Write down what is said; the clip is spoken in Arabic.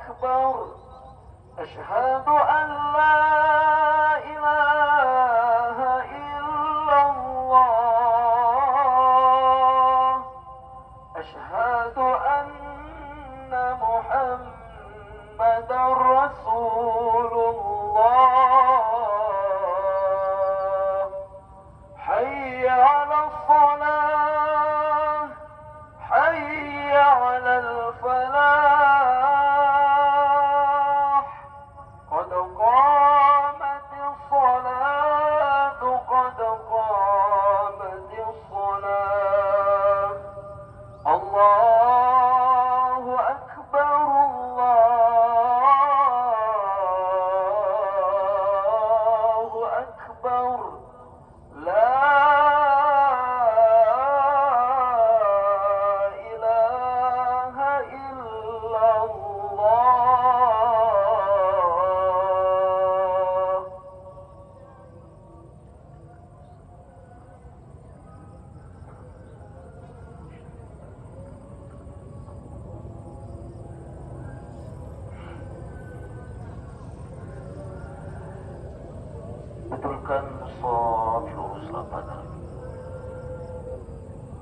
أكبر. أشهد أن لا إله إلا الله. أشهد أن محمدا رسول الله. حي على الصلاة، حي على الفلاح. قد قامت الصلاة، قد قامت الصلاة. الله أكبر، الله أكبر. لا إله إلا الله. Betulkan shaf lurus lapangan.